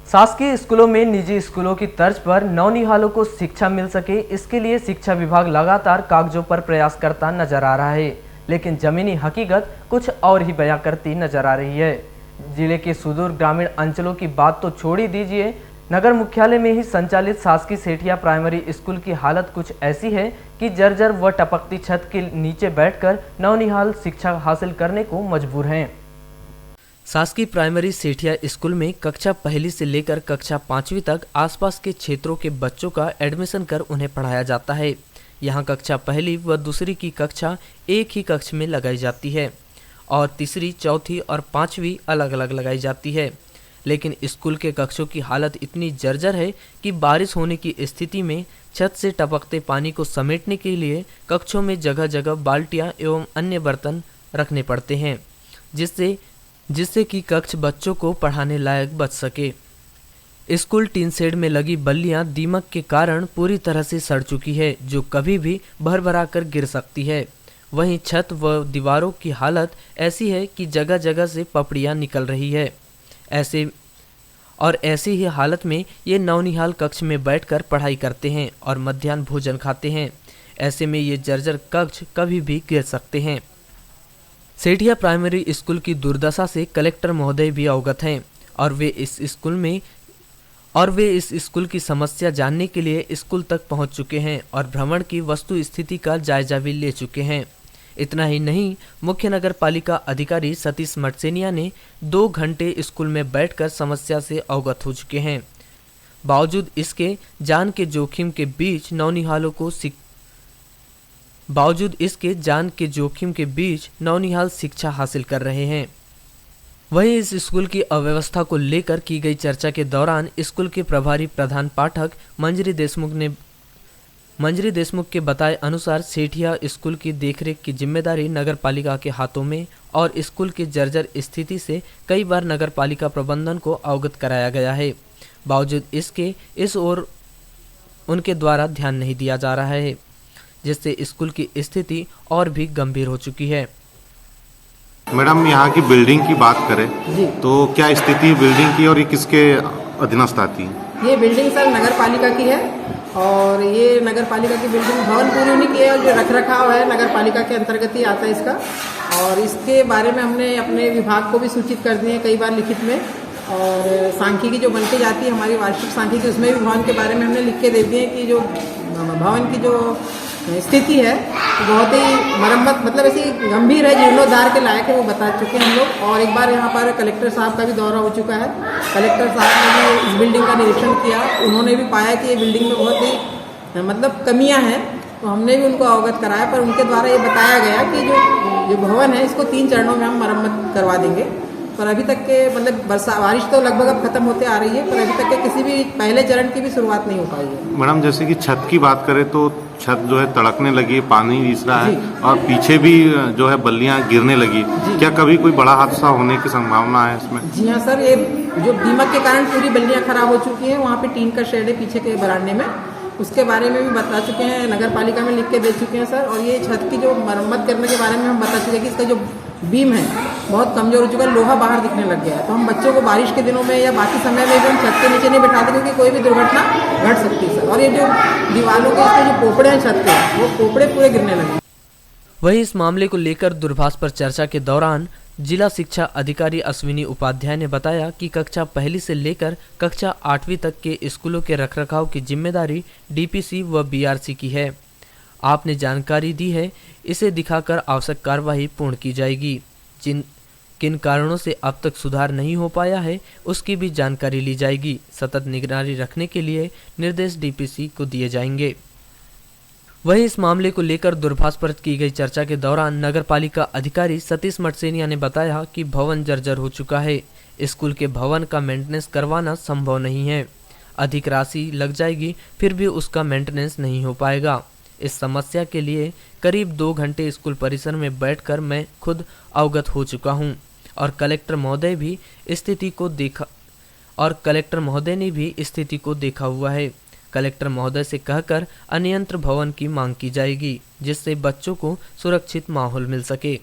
शासकीय स्कूलों में निजी स्कूलों की तर्ज पर नौनिहालों को शिक्षा मिल सके, इसके लिए शिक्षा विभाग लगातार कागजों पर प्रयास करता नजर आ रहा है, लेकिन जमीनी हकीकत कुछ और ही बयां करती नजर आ रही है। जिले के सुदूर ग्रामीण अंचलों की बात तो छोड़ ही दीजिए, नगर मुख्यालय में ही संचालित शासकीय सेठिया प्राइमरी स्कूल की हालत कुछ ऐसी है कि जर्जर व टपकती छत के नीचे बैठकर नौनिहाल शिक्षा हासिल करने को मजबूर हैं। शासकीय प्राइमरी सेठिया स्कूल में कक्षा पहली से लेकर कक्षा 5वीं तक आसपास के क्षेत्रों के बच्चों का एडमिशन कर उन्हें पढ़ाया जाता है। यहाँ कक्षा पहली व दूसरी की कक्षा एक ही कक्ष में लगाई जाती है और तीसरी, चौथी और 5वीं अलग अलग लगाई जाती है। लेकिन स्कूल के कक्षों की हालत इतनी जर्जर है कि बारिश होने की स्थिति में छत से टपकते पानी को समेटने के लिए कक्षों में जगह जगह बाल्टियां एवं अन्य बर्तन रखने पड़ते हैं, जिससे कि कक्ष बच्चों को पढ़ाने लायक बच सके। स्कूल टीन शेड में लगी बल्लियां दीमक के कारण पूरी तरह से सड़ चुकी है, जो कभी भी भरभरा कर गिर सकती है। वहीं छत व दीवारों की हालत ऐसी है कि जगह जगह से पपड़ियां निकल रही है। ऐसी ही हालत में ये नौनिहाल कक्ष में बैठकर पढ़ाई करते हैं और मध्याह्न भोजन खाते हैं। ऐसे में ये जर्जर कक्ष कभी भी गिर सकते हैं। सेठिया प्राइमरी स्कूल की दुर्दशा से कलेक्टर महोदय भी अवगत हैं और वे इस स्कूल की समस्या जानने के लिए स्कूल तक पहुंच चुके हैं और भ्रमण की वस्तु स्थिति का जायजा भी ले चुके हैं। इतना ही नहीं, मुख्य नगर पालिका अधिकारी सतीश मटसेनिया ने 2 घंटे स्कूल में बैठकर समस्या से अवगत हो चुके हैं। बावजूद इसके जान के जोखिम के बीच नौनिहाल शिक्षा हासिल कर रहे हैं। वहीं इस स्कूल की अव्यवस्था को लेकर की गई चर्चा के दौरान स्कूल के प्रभारी प्रधान पाठक मंजरी देशमुख के बताए अनुसार सेठिया स्कूल की देखरेख की जिम्मेदारी नगर पालिका के हाथों में और स्कूल की जर्जर स्थिति से कई बार नगर पालिका प्रबंधन को अवगत कराया गया है। बावजूद इसके इस ओर उनके द्वारा ध्यान नहीं दिया जा रहा है, जिससे स्कूल की स्थिति और भी गंभीर हो चुकी है। मैडम, यहाँ की बिल्डिंग की बात करें तो क्या स्थिति बिल्डिंग की और ये किसके अधीनस्थ आती है? ये बिल्डिंग सर नगर पालिका की है और ये नगर पालिका की बिल्डिंग भवन पूरी उन्हीं की है और जो रख रखाव है नगर पालिका के अंतर्गत ही आता है इसका। और इसके बारे में हमने अपने विभाग को भी सूचित कर दिए कई बार लिखित में, और सांख्यिकी जो बन के जाती है हमारी वार्षिक सांख्यिकी, उसमें भी भवन के बारे में हमने लिख के दे दिए कि जो भवन की जो स्थिति है बहुत ही मरम्मत मतलब ऐसी गंभीर है, जीर्णोद्धार के लायक है, वो बता चुके हैं हम लोग। और एक बार यहाँ पर कलेक्टर साहब का भी दौरा हो चुका है। कलेक्टर साहब ने भी इस बिल्डिंग का निरीक्षण किया, उन्होंने भी पाया कि ये बिल्डिंग में बहुत ही मतलब कमियां हैं, तो हमने भी उनको अवगत कराया। पर उनके द्वारा ये बताया गया कि जो भवन है इसको 3 चरणों में हम मरम्मत करवा देंगे। पर अभी तक के मतलब बारिश तो लगभग अब खत्म होते आ रही है, पर अभी तक के किसी भी पहले चरण की भी शुरुआत नहीं हो पाई है। मैडम, जैसे कि छत की बात करें तो छत जो है तड़कने लगी, पानी रिस रहा है और पीछे भी जो है बल्लियां गिरने लगी। क्या कभी कोई बड़ा हादसा होने की संभावना है इसमें? जी हाँ सर, ये जो दीमक के कारण पूरी बल्लियां खराब हो चुकी हैं। वहाँ पे टीन का शेड है पीछे के बरामदे में, उसके बारे में भी बता चुके हैं, नगर पालिका में लिख के दे चुके हैं सर। और ये छत की जो मरम्मत करने के बारे में हम बता चुके हैं कि इसका जो बीम है बहुत कमजोर हो चुका है, लोहा बाहर दिखने लग गया है। तो हम बच्चों को बारिश के दिनों में या बाकी समय में भी हम छत के नीचे नहीं बैठाते, क्योंकि कोई भी दुर्घटना घट सकती है सर। और ये जो दीवारों के इसके जो पोपड़े हैं छत के, वो पोपड़े पूरे गिरने लगे। वहीं इस मामले को लेकर दूरभाष पर चर्चा के दौरान जिला शिक्षा अधिकारी अश्विनी उपाध्याय ने बताया कि कक्षा पहली से लेकर कक्षा 8वीं तक के स्कूलों के रखरखाव की जिम्मेदारी डीपीसी व बीआरसी की है। आपने जानकारी दी है, इसे दिखाकर आवश्यक कार्रवाई पूर्ण की जाएगी। किन कारणों से अब तक सुधार नहीं हो पाया है उसकी भी जानकारी ली जाएगी। सतत निगरानी रखने के लिए निर्देश डीपीसी को दिए जाएंगे। वहीं इस मामले को लेकर दूरभाष पर की गई चर्चा के दौरान नगर पालिका अधिकारी सतीश मटसेनिया ने बताया कि भवन जर्जर हो चुका है, स्कूल के भवन का मेंटेनेंस करवाना संभव नहीं है। अधिक राशि लग जाएगी फिर भी उसका मेंटेनेंस नहीं हो पाएगा। इस समस्या के लिए करीब 2 घंटे स्कूल परिसर में बैठकर मैं खुद अवगत हो चुका हूं और कलेक्टर महोदय ने भी स्थिति को देखा हुआ है। कलेक्टर महोदय से कहकर अन्यंत्र भवन की मांग की जाएगी, जिससे बच्चों को सुरक्षित माहौल मिल सके।